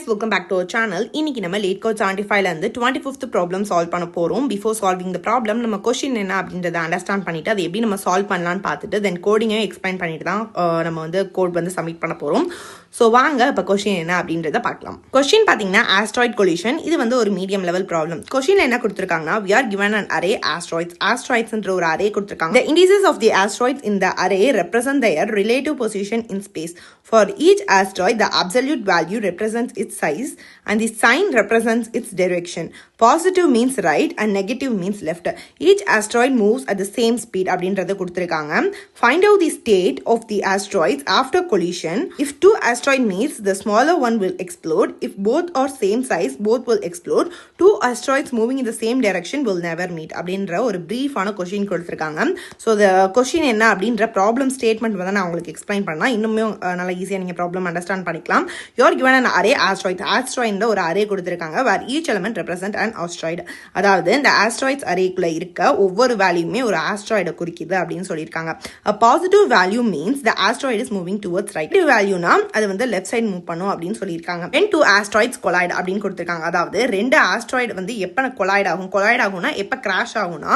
welcome back to our channel. இன்னைக்கு நம்ம LeetCode 75ல இருந்து 25th ப்ராப்ளம் சால்வ் பண்ண போறோம். Before solving the problem நம்ம क्वेश्चन என்ன அப்படின்றத அண்டர்ஸ்டாண்ட் பண்ணிட்டு அதை எப்படி நம்ம சால்வ் பண்ணலாம்னு பார்த்துட்டு தென் கோடிங்கையும் எக்ஸ்பிளைன் பண்ணிட்டு தான் நம்ம வந்து கோட் வந்து சப்மிட் பண்ண போறோம். ஸோ வாங்க இப்போ கொஸ்டின் என்ன அப்படின்றத பார்க்கலாம். கொஸ்டின் பார்த்தீங்கன்னா ஆஸ்ட்ராய்ட் கொலிஷன். இது வந்து ஒரு மீடியம் லெவல் ப்ராப்ளம். கொஸ்டின்ல என்ன கொடுத்துருக்காங்கன்னா we are given an array asteroids. Asteroidsன்ற ஒரு அரே கொடுத்துருக்காங்க. The indices of the asteroids in the array represent their relative position in space. For each asteroid, the absolute value represents its size and the sign represents its direction. Positive means right and negative means left. Each asteroid moves at the same speed அப்படின்றத கொடுத்துருக்காங்க. Find out the state of the asteroids after collision. If two asteroid meets, the smaller one will explode. If both are same size, both will explode. Two asteroids moving in the same direction will never meet அப்படின்ற ஒரு பிரீஃபான question கொடுத்துருக்காங்க. So the question என்ன அப்படின்ற problem statement வந்து நான் உங்களுக்கு explain பண்ணலாம். இன்னுமே நல்லா ஈஸியாக நீங்கள் ப்ராப்ளம் அண்டர்ஸ்டாண்ட் பண்ணிக்கலாம். You are given an array asteroid. asteroid ஒரு அரே கொடுத்துருக்காங்க where each element represent an asteroid. அதாவது இந்த asteroids அரேக்குள்ள இருக்க ஒவ்வொரு வேல்யூமே ஒரு asteroid குறிக்குது அப்படின்னு சொல்லியிருக்காங்க. A positive value means the asteroid is moving towards right. Negative வேல்யூனா அது வந்து லெஃப்ட் சைடு மூவ் பண்ணும் அப்படின்னு சொல்லியிருக்காங்க. when two asteroids collide அப்படின்னு கொடுத்துருக்காங்க. அதாவது ரெண்டு asteroid வந்து எப்போ கொலைட் ஆகும்னா எப்போ கிராஷ் ஆகும்னா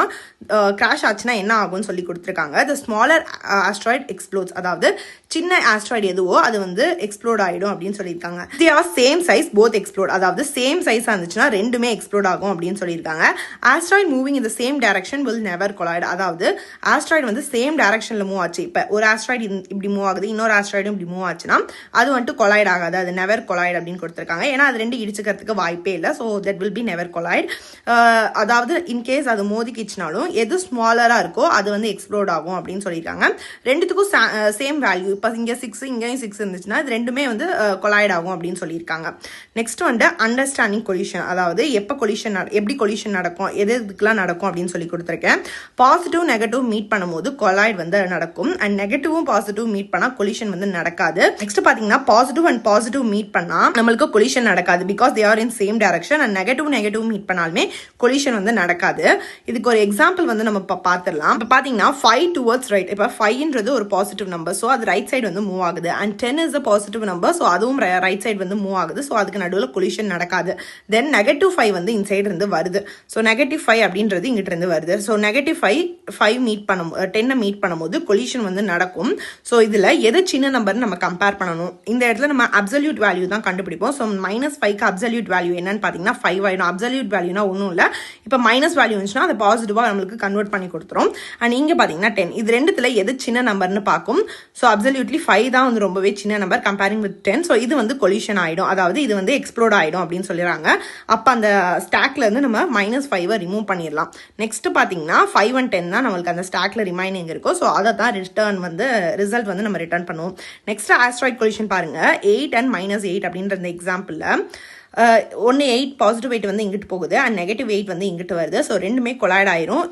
கிராஷ் ஆச்சுன்னா என்ன ஆகும்னு சொல்லி கொடுத்துருக்காங்க. the smaller asteroid explodes. அதாவது சின்ன asteroid எதுவோ அது வந்து எக்ஸ்ப்ளோட் ஆயிடும் அப்படின்னு சொல்லியிருக்காங்க. they are same size both explode. அதாவது சேம் சைஸா இருந்துச்சுன்னா ரெண்டுமே எக்ஸ்ப்ளோட் ஆகும் அப்படின்னு சொல்லியிருக்காங்க. asteroid moving in the same direction will never collide. அதாவது asteroid வந்து சேம் டைரக்ஷன்ல மூவ் ஆச்சு. இப்போ ஒரு asteroid இப்படி மூவ் ஆகுது, இன்னொரு asteroid இப்படி மூவ் ஆச்சுன்னா அது வந்துட்டு கொலைட் ஆகாது. அது நெவர் கொலைட் அப்படின்னு கொடுத்துருக்காங்க. ஏன்னா அது ரெண்டு இடிச்சுக்கிறதுக்கு வாய்ப்பே இல்லை. So that will be never collide. அதாவது இன்கேஸ் அது மோதிக்கிச்சுனாலும் எது ஸ்மாலரா இருக்கோ அது வந்து எக்ஸ்ப்ளோட் ஆகும் அப்படின்னு சொல்லியிருக்காங்க. ரெண்டுத்துக்கும் சேம் வேல்யூ. இப்போ இங்கே 6 இங்கேயும் 6 இருந்துச்சுன்னா இது ரெண்டுமே வந்து கொலைட் ஆகும் அப்படின்னு சொல்லியிருக்காங்க. நெக்ஸ்ட் வந்து அண்டர்ஸ்டாண்டிங் கொலிஷன். அதாவது எப்போ கொலிஷன் எப்படி கொலிஷன் நடக்கும், எது இதுக்கெல்லாம் நடக்கும் அப்படின்னு சொல்லி கொடுத்துருக்கேன். பாசிட்டிவ் நெகட்டிவ் மீட் பண்ணும்போது கொலைட் வந்து நடக்கும். அண்ட் நெகட்டிவும் பாசிட்டிவ் மீட் பண்ணா கொலிஷன் வந்து நடக்காது. நெக்ஸ்ட் பாத்தீங்கன்னா பாசிட்டிவ் அண்ட் பாசிட்டிவ் மீட் பண்ணா நம்மளுக்கு கொலிஷன் நடக்காது. Because they are in same direction. And negative meet பண்ணாலுமே கொலிஷன் வந்து நடக்காது. இதுக்கு ஒரு எக்ஸாம்பிள் வந்து நம்ம பார்த்துடலாம். இப்போ பாத்தீங்கன்னா 5 டுவர்ட்ஸ் ரைட். இப்போ 5ன்றது ஒரு பாசிட்டிவ் நம்பர். ஸோ அது ரைட் சைடு வந்து மூவ் ஆகுது. And 10 is a positive number. So அதுவும் ரைட் சைடு வந்து மூவ் ஆகுது. ஸோ அதுக்கு நடுவில் கொலிஷன் நடக்காது. தென் -5 வந்து இன்சைடு இருந்து வருது. ஸோ -5 அப்படின்றது இங்கிட்ட இருந்து வருது. ஸோ -5 மீட் பண்ணும் 10 மீட் பண்ணும்போது கொலிஷன் வந்து நடக்கும். ஸோ இதுல எது சின்ன நம்பர்னு நம்ம கம்பேர் பண்ணணும். இந்த இடத்துல நம்ம அப்சல்யூட் வேல்யூ தான் கண்டுபிடிப்போம். ஸோ -5க்கு அப்சல்யூட் வேல்யூ என்னன்னு பாத்தீங்கன்னா 5 ஆயிடும். அப்சல்யூட் வேல்யூனா ஒன்றும் இல்லை. இப்போ மைனஸ் வேல்யூ இருந்துச்சுன்னா அதை பாசிட்டிவா நம்மளுக்கு கன்வெர்ட் பண்ணி கொடுத்துரும். அண்ட் இங்க பாத்தீங்கன்னா 10. இது ரெண்டுத்துல எது சின்ன நம்பர்னு பார்க்கும். ஸோ அப்சல்யூட்லி 5 தான் வந்து ரொம்பவே சின்ன நம்பர் கம்பேரிங் வித் 10. ஸோ இது வந்து கொலிஷன் ஆயிடும். அதாவது இது வந்து எக்ஸ்ப்ளோட் ஆயிடும் அப்படின்னு சொல்லிடுறாங்க. அப்ப அந்த ஸ்டாக்ல இருந்து நம்ம -5 ரிமூவ் பண்ணிடலாம். நெக்ஸ்ட் பாத்தீங்கன்னா 5 and 10 தான் நம்மளுக்கு அந்த ஸ்டாக்ல ரிமைனிங் இருக்கும். ஸோ அதை தான் ரிசல்ட் வந்து நம்ம ரிட்டர்ன் பண்ணுவோம். நெக்ஸ்ட் ஆஸ்ட்ராய்ட் கொலிஷன் பாருங்க. 8 and -8 அப்படின்ற இந்த எக்ஸாம்பிள்ல 8 பாசிட்டிவ் 8 வந்து இங்கிட்டு போகுது அண்ட் -8 வந்து இங்கிட்டு வருது. ஸோ ரெண்டுமே கொலைட் ஆயிரும்.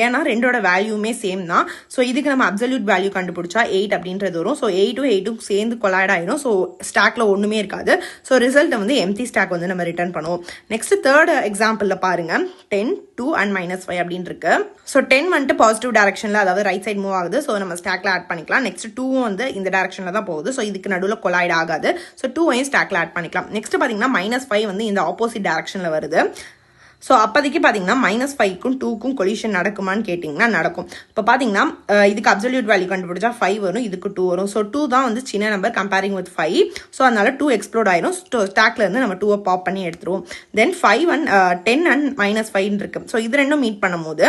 ஏன்னா ரெண்டோட வேல்யூமே சேம் தான். ஸோ இதுக்கு நம்ம அப்சல்யூட் வேல்யூ கண்டுபிடிச்சா 8 அப்படின்றது வரும். ஸோ 8 சேர்ந்து கொலைட் ஆயிரும். ஸோ ஸ்டாக்ல ஒண்ணுமே இருக்காது. ஸோ ரிசல்ட் வந்து எம்டி ஸ்டாக் வந்து நம்ம ரிட்டர்ன் பண்ணுவோம். நெக்ஸ்ட் தேர்ட் எக்ஸாம்பிள்ல பாருங்க. 10, 2 and -5 அப்படின்னு இருக்கு. ஸோ 10 வந்துட்டு பாசிட்டிவ் டைரக்ஷன்ல அதாவது ரைட் சைடு மூவ் ஆகுது. ஸோ நம்ம ஸ்டாக்ல ஆட் பண்ணிக்கலாம். நெக்ஸ்ட் 2 வந்து இந்த டைரக்ஷன்ல தான் போகுது. ஸோ இதுக்கு நடுவில் கொலைட் ஆகாது. ஸோ 2 ஸ்டாக்ல ஆட் பண்ணிக்கலாம். நெக்ஸ்ட் பாத்தீங்கன்னா -5 வந்து இந்த ஆப்போசிட் டைரக்ஷன்ல வருது. ஸோ அப்போதைக்கு பார்த்தீங்கன்னா -5க்கும் 2க்கும் கொலிஷன் நடக்குமான்னு கேட்டிங்கன்னா நடக்கும். இப்போ பார்த்தீங்கன்னா இதுக்கு அப்சல்யூட் வேல்யூ கண்டுபிடிச்சா 5 வரும், இதுக்கு 2 வரும். ஸோ 2 தான் வந்து சின்ன நம்பர் கம்பேரிங் வித் 5. ஸோ அதனால 2 எக்ஸ்ப்ளோட் ஆயிரும். ஸ்டாக்ல இருந்து நம்ம 2 பாப் பண்ணி எடுத்துருவோம். தென் 5 and 10 and -5 இருக்கு. ஸோ இது ரெண்டும் மீட் பண்ணும்போது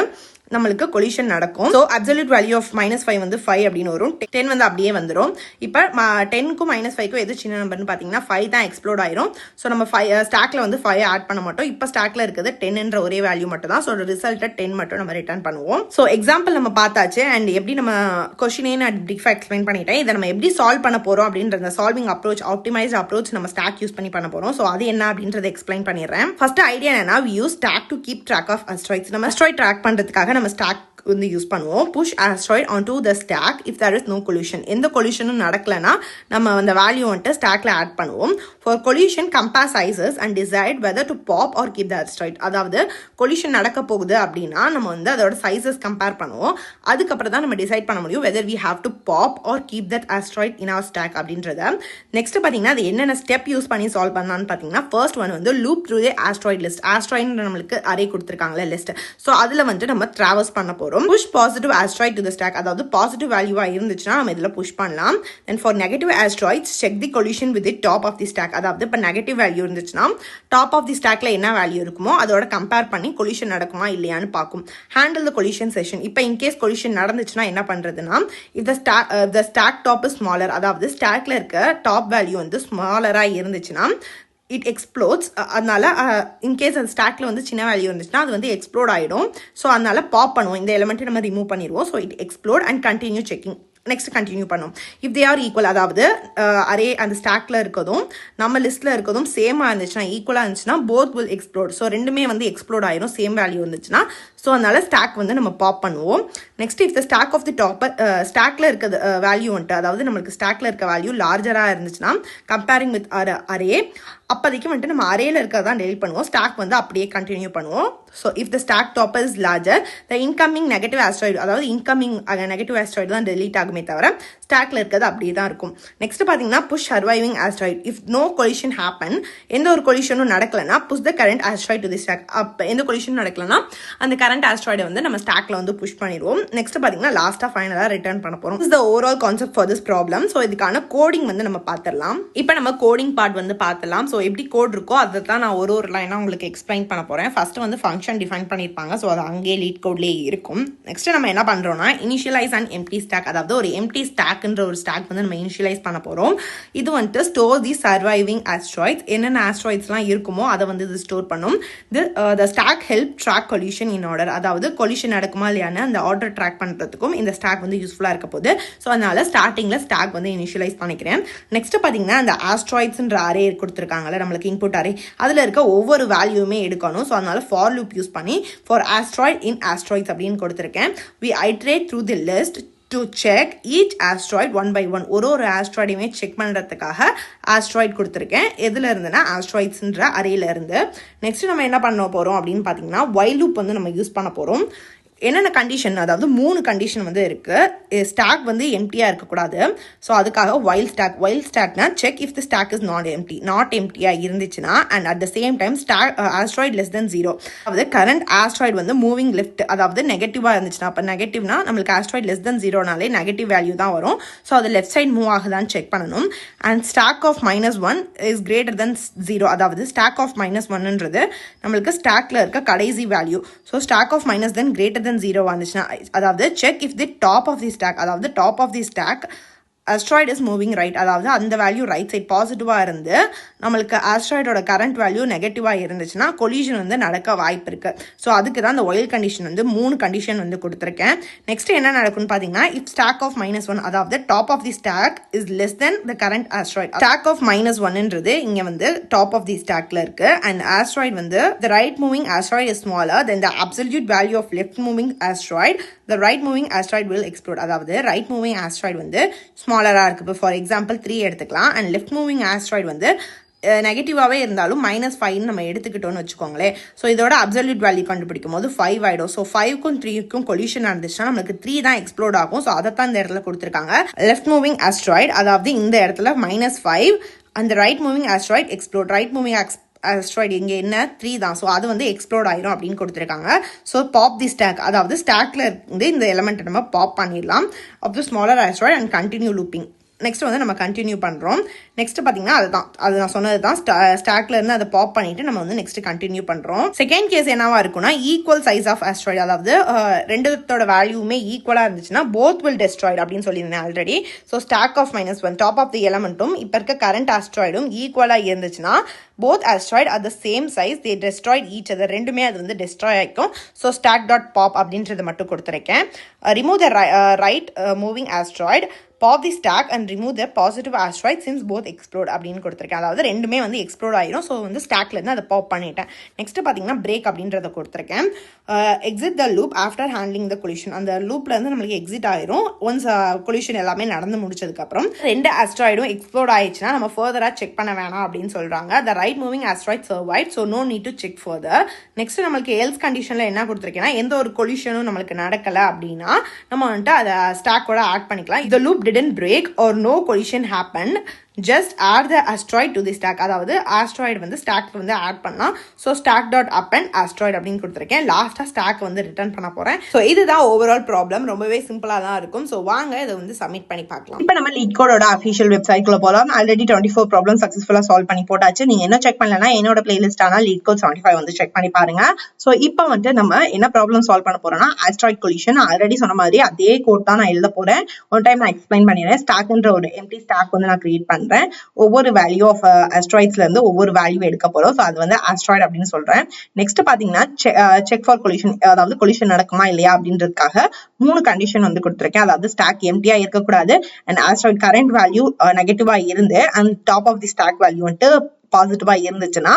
நம்மளுக்கு கொலிஷன் நடக்கும். ஸோ அப்சல்யூட் வேல்யூ ஆஃப் -5 வந்து 5 அப்படின்னு வரும். 10 வந்து அப்படியே வந்துடும். இப்போ 10க்கும் -5க்கும் எது சின்ன நம்பர்னு பார்த்தீங்கன்னா 5 தான் எக்ஸ்ப்ளோட் ஆயிரும். ஸோ நம்ம ஸ்டாக்ல வந்து 5 ஆட் பண்ண மாட்டோம். இப்போ ஸ்டாக்ல இருக்கிறது 10ன்ற ஒரே வேல்யூ மட்டும் தான். ஸோ ரிசல்ட்டை 10 மட்டும் நம்ம ரிட்டர்ன் பண்ணுவோம். ஸோ எக்ஸாம்பிள் நம்ம பார்த்தாச்சு. அண்ட் எப்படி நம்ம கொஸ்டினே நான் பிரீஃபா எக்ஸ்பிளைன் பண்ணிட்டேன். இதை நம்ம எப்படி சால்வ் பண்ண போறோம் அப்படின்ற சால்விங் அப்ரோச், ஆப்டிமைஸ்ட் அப்ரோச் நம்ம ஸ்டாக் யூஸ் பண்ண போறோம். ஸோ அது என்ன அப்படின்றத எக்ஸ்பிளைன் பண்ணிடுறேன். ஃபர்ஸ்ட் ஐடியா என்னன்னா we use stack to keep track of asteroids. நம்ம asteroid ட்ராக் பண்றதுக்காக நம்ம ஸ்டாக் வந்து யூஸ் பண்ணுவோம். Push asteroid onto the stack if there is no collision. எந்த கொலிஷனும் நடக்கலனா நம்ம அந்த வேல்யூ வந்துட்டு ஸ்டாக்ல ஆட் பண்ணுவோம். For collision, compare sizes and decide whether to pop or keep the asteroid. அதாவது collision நடக்க போகுது அப்படின்னா நம்ம வந்து அதோட சைஸஸ் கம்பேர் பண்ணுவோம். அதுக்கப்புறம் தான் நம்ம டிசைட் பண்ண முடியும் whether we have to pop or keep that asteroid in our stack அப்படின்றத. நெக்ஸ்ட் பார்த்தீங்கன்னா அது என்னென்ன ஸ்டெப் யூஸ் பண்ணி சால்வ் பண்ணலான்னு பார்த்தீங்கன்னா ஃபர்ஸ்ட் ஒன் வந்து loop through the asteroid list. asteroid நம்மளுக்கு அரே கொடுத்துருக்காங்களே லிஸ்ட். ஸோ அதில் வந்துட்டு நம்ம ட்ராவல்ஸ் பண்ண போகிறோம். Push positive asteroid to the stack. அதாவது பாசிட்டிவ் வேல்யூவாக இருந்துச்சுன்னா நம்ம இதில் புஷ் பண்ணலாம். Then for negative asteroids, check the collision with the top of the stack. அதாவது இப்போ நெகட்டிவ் வேல்யூ இருந்துச்சுன்னா டாப் ஆஃப் தி ஸ்டாக்ல என்ன வேல்யூ இருக்குமோ அதோட கம்பேர் பண்ணி கொலிஷன் நடக்குமா இல்லையான்னு பார்க்கும். Handle the collision session. இப்போ இன்கேஸ் கொலிஷன் நடந்துச்சுன்னா என்ன பண்றதுன்னா if the stack top is smaller, அதாவது ஸ்டாக்ல இருக்க டாப் வேல்யூ வந்து ஸ்மாலராக இருந்துச்சுன்னா இட் எக்ஸ்ப்ளோட்ஸ். அதனால இன்கேஸ் அந்த ஸ்டாக்ல வந்து சின்ன வேல்யூ இருந்துச்சுன்னா அது வந்து எக்ஸ்ப்ளோட் ஆகிடும். ஸோ அதனால பாப் பண்ணுவோம். இந்த எலிமெண்ட்டை நம்ம ரிமூவ் பண்ணிடுவோம். So it explode and continue checking. Next continue பண்ணும். இஃப் தே ஆர் ஈக்குவல், அதாவது அரே அந்த ஸ்டாக்ல இருக்கதும் நம்ம லிஸ்ட்ல இருக்கதும் சேமாக இருந்துச்சுன்னா ஈக்குவலாக இருந்துச்சுன்னா போத் வில் எக்ஸ்ப்ளோட். ஸோ ரெண்டுமே வந்து எக்ஸ்ப்ளோட் ஆயிரும் சேம் வேல்யூ இருந்துச்சுன்னா. ஸோ அதனால ஸ்டாக் வந்து நம்ம பாப் பண்ணுவோம். Next if the stack of the topper ஸ்டாக்ல இருக்க வேல்யூ வந்துட்டு, அதாவது நம்மளுக்கு ஸ்டாக்ல இருக்க வேல்யூ லார்ஜராக இருந்துச்சுன்னா கம்பேரிங் வித் அரே, அப்போதைக்கு வந்துட்டு நம்ம அரேல இருக்கிறதான் டெலிட் பண்ணுவோம். ஸ்டாக் வந்து அப்படியே கண்டினியூ பண்ணுவோம். So if the stack topper is larger, the incoming negative asteroid, அதாவது இன்கமிங் நெகட்டிவ் ஆஸ்ட்ராய்டு தான் டெலிட் ஆகுமே தவிர ஸ்டாக்ல இருக்கிறது அப்படியே தான் இருக்கும். நெக்ஸ்ட் பார்த்தீங்கன்னா push surviving asteroid. If no collision happen, எந்த ஒரு கொலிஷனும் நடக்கலன்னா push the current asteroid to the stack. அப்போ எந்த கொலிஷனும் நடக்கலன்னா அந்த கரண்ட் ஆஸ்ட்ராய்டை வந்து நம்ம ஸ்டாக்ல வந்து புஷ் பண்ணிடுவோம். நெக்ஸ்ட் பார்த்தீங்கன்னா லாஸ்ட்டாக ஃபைனலாக ரிட்டர்ன் பண்ண போகிறோம். Is the overall concept for this problem. So இதுக்கான கோடிங் வந்து நம்ம பார்த்துடலாம். இப்போ நம்ம கோடிங் பார்ட் வந்து பார்த்துடலாம். ஸோ எப்படி கோட் இருக்கோ அதை தான் நான் ஒரு லைனாக உங்களுக்கு எக்ஸ்பிளைன் பண்ண போகிறேன். ஃபர்ஸ்ட் வந்து ஃபங்க்ஷன் டிஃபைன் பண்ணியிருப்பாங்க. ஸோ அது அங்கேயே லீட் கோட்லேயே இருக்கும். நெக்ஸ்ட் நம்ம என்ன பண்ணுறோம்னா இனிஷியலைஸ் அண்ட் எம்டி ஸ்டாக், அதாவது ஒரு எம்டி ஸ்டாக்ன்ற ஒரு ஸ்டாக் வந்து நம்ம இனிஷியலைஸ் பண்ண போகிறோம். இது வந்துட்டு ஸ்டோர் தி சர்வைவிங் ஆஸ்ட்ராய்ட்ஸ். என்னென்ன ஆஸ்ட்ராய்ட்ஸ்லாம் இருக்குமோ அதை வந்து இது ஸ்டோர் பண்ணும். The stack help track collision in order, அதாவது கொலிஷன் நடக்குமா இல்லையான்னு அந்த ஆர்டர் ட்ராக் பண்ணுறதுக்கும் இந்த ஸ்டாக் வந்து யூஸ்ஃபுல்லாக இருக்க போகுது. ஸோ அதனால ஸ்டார்டிங்கில் ஸ்டாக் வந்து இனிஷியலைஸ் பண்ணிக்கிறேன். நெக்ஸ்ட் பார்த்தீங்கன்னா அந்த ஆஸ்ட்ராய்ட்ஸ்ன்ற அரே கொடுத்துருக்காங்கல்ல நம்மளுக்கு இன்புட் அரே, அதில் இருக்க ஒவ்வொரு வேல்யூமே எடுக்கணும். ஸோ அதனால ஃபார் லூப் யூஸ் பண்ணி ஃபார் ஆஸ்ட்ராய்ட் இன் ஆஸ்ட்ராய்ட்ஸ் அப்படின்னு கொடுத்துருக்கேன். We iterate through the list to check each asteroid one by one. ஒரு ஆஸ்ட்ராய்டையுமே செக் பண்ணுறதுக்காக ஆஸ்ட்ராய்ட் கொடுத்துருக்கேன். எதில் இருந்துன்னா ஆஸ்ட்ராய்ட்ஸ்ன்ற அரேல இருந்து. நெக்ஸ்ட் நம்ம என்ன பண்ண போகிறோம் அப்படின்னு பார்த்தீங்கன்னா வைல் லூப் வந்து நம்ம யூஸ் பண்ண போகிறோம். என்னென்ன கண்டிஷன், அதாவது 3 கண்டிஷன் வந்து இருக்குது. ஸ்டாக் வந்து எம்டியாக இருக்கக்கூடாது. ஸோ அதுக்காக வைல் ஸ்டாக்னா check if the stack is not எம்டியாக இருந்துச்சுன்னா and at the same time stack asteroid less than 0, அதாவது கரண்ட் ஆஸ்ட்ராய்டு வந்து மூவிங் லெஃப்ட், அதாவது நெகட்டிவாக இருந்துச்சுன்னா, அப்போ நெகட்டிவ்னா நம்மளுக்கு ஆஸ்ட்ராய்ட் லெஸ் தென் 0னாலே நெகட்டிவ் வேல்யூ தான் வரும். ஸோ அது லெஃப்ட் சைட் மூவ் ஆகுதான்னு செக் பண்ணணும். And stack of -1 is greater than 0, அதாவது ஸ்டாக் ஆஃப் -1ன்றது நம்மளுக்கு ஸ்டாக்ல இருக்க கடைசி value. So stack of minus than greater than 0 வந்துச்சுன்னா, அதாவது check if the top of the stack, அதாவது top of the stack asteroid is moving right, அதாவது அந்த வேல்யூ ரைட் சைட் பாசிட்டிவாக இருந்து நம்மளுக்கு ஆஸ்ட்ராய்டோட கரண்ட் வேல்யூ நெகட்டிவாக இருந்துச்சுன்னா கொலிஷன் வந்து நடக்க வாய்ப்பு இருக்கு. ஸோ அதுக்கு தான் அந்த ஒயில் கண்டிஷன் வந்து 3 கண்டிஷன் வந்து கொடுத்துருக்கேன். நெக்ஸ்ட் என்ன நடக்கும்னு பார்த்தீங்கன்னா இஃப் ஸ்டாக் ஆஃப் -1, அதாவது top of the stack is less than the current asteroid. Stack of -1ன்றது இங்கே வந்து டாப் ஆஃப் தி ஸ்டாக்ல இருக்கு அண்ட் ஆஸ்ட்ராய்ட் வந்து the right moving asteroid is smaller then the absolute value of left moving asteroid. The right moving asteroid will explode, அதாவது right moving asteroid வந்து ஸ்மாலராக இருக்குது. இப்போ ஃபார் எக்ஸாம்பிள் 3 எடுத்துக்கலாம் அண்ட் லெஃப்ட் மூவிங் ஆஸ்ட்ராய்ட் வந்து நெகட்டிவாகவே இருந்தாலும் -5 நம்ம எடுத்துக்கிட்டோம்னு வச்சுக்கோங்களேன். ஸோ இதோட அப்சல்யூட் வேல்யூ கண்டுபிடிக்கும் போது 5 ஆகிடும். ஸோ 5க்கும் 3க்கும் கொலிஷன் நடந்துச்சுன்னா நம்மளுக்கு 3 தான் எக்ஸ்ப்ளோட் ஆகும். ஸோ அதை தான் இந்த இடத்துல கொடுத்துருக்காங்க. லெஃப்ட் மூவிங் ஆஸ்ட்ராய்ட், அதாவது இந்த இடத்துல -5 அந்த right moving asteroid explode. Right moving asteroid இங்கே என்ன 3 தான். ஸோ அது வந்து எக்ஸ்ப்ளோட் ஆயிரும் அப்படின்னு கொடுத்துருக்காங்க. ஸோ பாப் தி ஸ்டாக், அதாவது ஸ்டாக்ல இருந்து இந்த எலிமெண்ட் நம்ம பாப் பண்ணிடலாம் off the smaller asteroid and continue looping. Next வந்து நம்ம கண்டினியூ பண்ணுறோம். நெக்ஸ்ட் பார்த்தீங்கன்னா அது நான் சொன்னது தான். ஸ்டாக்ல இருந்து அதை பாப் பண்ணிட்டு நம்ம வந்து நெக்ஸ்ட் கண்டினியூ பண்ணுறோம். செகண்ட் கேஸ் என்னவா இருக்குன்னா ஈக்குவல் சைஸ் ஆஃப் ஆஸ்ட்ராய்டு, அதாவது ரெண்டுத்தோட வேல்யூமே ஈக்குவலாக இருந்துச்சுன்னா போத் வில் டெஸ்ட்ராய்டு அப்படின்னு சொல்லியிருந்தேன் already. So stack of -1 top of the எலமெண்ட்டும் இப்போ இருக்க கரண்ட் ஆஸ்ட்ராய்டும் ஈக்குவலாக இருந்துச்சுன்னா both asteroid are the same size, they destroyed each other. ரெண்டுமே அது வந்து டெஸ்ட்ராய் ஆகிக்கும். ஸோ ஸ்டாக் டாட் பாப் அப்படின்றது மட்டும் கொடுத்துருக்கேன். Remove the right moving asteroid, pop the stack and remove the positive asteroid since both explode அப்படின்னு கொடுத்துருக்கேன். அதாவது ரெண்டுமே வந்து எக்ஸ்ப்ளோட் ஆயிரும். ஸோ வந்து ஸ்டாக்லேருந்து அதை பாப் பண்ணிட்டேன். நெக்ஸ்ட் பார்த்தீங்கன்னா பிரேக் அப்படின்றத கொடுத்துருக்கேன். Exit the loop after handling the collision. அந்த லூப்லேருந்து நம்மளுக்கு எக்ஸிட் ஆயிரும் ஒன்ஸ் கொலிஷன் எல்லாமே நடந்து முடிச்சதுக்கப்புறம். ரெண்டு ஆஸ்ட்ராய்டும் எக்ஸ்ப்ளோட் ஆயிடுச்சுன்னா நம்ம ஃபர்தராக செக் பண்ண வேணாம் அப்படின்னு சொல்கிறாங்க. The right moving asteroid survived, so no need to check further. Next நம்மளுக்கு எல்ஸ் கண்டிஷனில் என்ன கொடுத்துருக்கேன்னா எந்த ஒரு கொலிஷனும் நம்மளுக்கு நடக்கலை அப்படின்னா நம்ம வந்துட்டு அதை ஸ்டாக்கோட ஆட் பண்ணிக்கலாம். இந்த loop didn't break or no collision happened, just add the asteroid to the stack. அதாவது ஆஸ்ட்ராய்டு வந்து ஸ்டாக் வந்து ஆட் பண்ணலாம். So stack dot append asteroid அப்படின்னு கொடுத்துருக்கேன். லாஸ்ட்டாக ஸ்டாக் வந்து ரிட்டர்ன் பண்ண போகிறேன். ஸோ இதுதான் ஓவரால் ப்ராப்ளம். ரொம்பவே சிம்பிளாக தான் இருக்கும். ஸோ வாங்க இதை வந்து சப்மிட் பண்ணி பார்க்கலாம். இப்போ நம்ம LeetCodeோட அஃபிஷியல் வெப்சைட்குள்ள போகலாம். ஆல்ரெடி 24 ப்ராப்ளம் சக்ஸஸ்ஃபுல்லாக சால்வ் பண்ணி போட்டாச்சு. நீங்கள் என்ன செக் பண்ணலன்னா என்னோட பிளேலிஸ்டான LeetCode 75 வந்து செக் பண்ணி பாருங்க. ஸோ இப்போ வந்துட்டு நம்ம என்ன ப்ராப்ளம் சால்வ் பண்ண போறோம்னா ஆஸ்ட்ராய்ட் கொலிஷன். ஆல்ரெடி சொன்ன மாதிரி அதே கோட் தான் நான் எழுத போறேன். ஒன் டைம் நான் எக்ஸ்பிளைன் பண்ணிடுறேன். ஸ்டாக்ன்ற ஒரு எம்டி ஸ்டாக் வந்து நான் கிரியேட் பண்றேன். ஒவ்வொரு வேல்யூ ஆஃப் ஆஸ்ட்ராய்ட்ஸ்ல இருந்து ஒவ்வொரு வேல்யூ எடுக்க போறோம். ஸோ அது வந்து ஆஸ்ட்ராய்டு அப்படின்னு சொல்றேன். நெக்ஸ்ட் பாத்தீங்கன்னா செக் ஃபார் கொலிஷன், அதாவது கொலிஷன் நடக்குமா இல்லையா அப்படின்றதுக்காக 3 கண்டிஷன் வந்து கொடுத்துருக்கேன். அதாவது ஸ்டாக் எம்டியா இருக்கக்கூடாது, அண்ட் ஆஸ்ட்ராய்ட் கரண்ட் வேல்யூ நெகட்டிவா இருந்து and top of the stack value வந்துட்டு பாசிட்டிவா இருந்துச்சுன்னா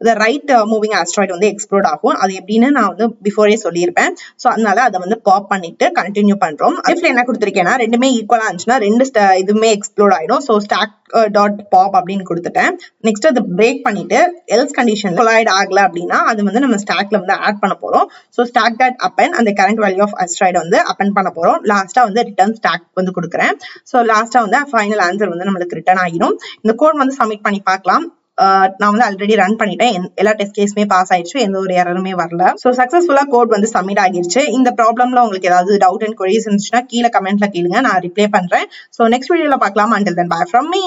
the ரைட் மூவிங் ஆஸ்ட்ராய்டு வந்து எக்ஸ்ப்ளோட் ஆகும். அது எப்படின்னு நான் வந்து பிஃபோரே சொல்லியிருப்பேன். ஸோ அதனால அதை வந்து பாப் பண்ணிட்டு கண்டினியூ பண்றோம். இஃப்ல என்ன கொடுத்துருக்கேன்னா ரெண்டுமே ஈக்குவலா இருந்துச்சுன்னா ரெண்டு இதுவுமே எக்ஸ்ப்ளோட் ஆயிடும். ஸோ ஸ்டாக் டாட் பாப் அப்படின்னு கொடுத்துட்டேன். நெக்ஸ்ட் அதை பிரேக் பண்ணிட்டு எல்ஸ் கண்டிஷன் கொலாய்ட் ஆகல அப்படின்னா அது வந்து நம்ம ஸ்டாக்ல வந்து ஆட் பண்ண போறோம். ஸோ ஸ்டாக் டாட் அப்பெண்ட் அந்த கரண்ட் வேல்யூ ஆஃப் ஆஸ்ட்ராய்டு வந்து அப்பெண்ட் பண்ண போறோம். லாஸ்டா வந்து ரிட்டர்ன் ஸ்டாக் வந்து கொடுக்குறேன். ஸோ லாஸ்டா வந்து ஃபைனல் ஆன்சர் வந்து நம்மளுக்கு ரிட்டர்ன் ஆகிடும். இந்த கோட் வந்து சப்மிட் பண்ணி பார்க்கலாம். நான் வந்து ஆல்ரெடி ரன் பண்ணிட்டேன். எல்லா டெஸ்ட் கேஸுமே பாஸ் ஆயிடுச்சு. எந்த ஒரு எரருமே வரல. ஸோ சக்சஸ்ஃபுல்லா கோட் வந்து சப்மிட் ஆகிடுச்சு. இந்த ப்ராப்ளம்ல உங்களுக்கு ஏதாவது டவுட் அண்ட் கொரிஸ் இருந்துச்சுன்னா கீழே கமெண்ட்ல கேளுங்க, நான் ரிப்ளை பண்றேன். ஸோ நெக்ஸ்ட் வீடியோல பார்க்கலாம். Until then, bye from me.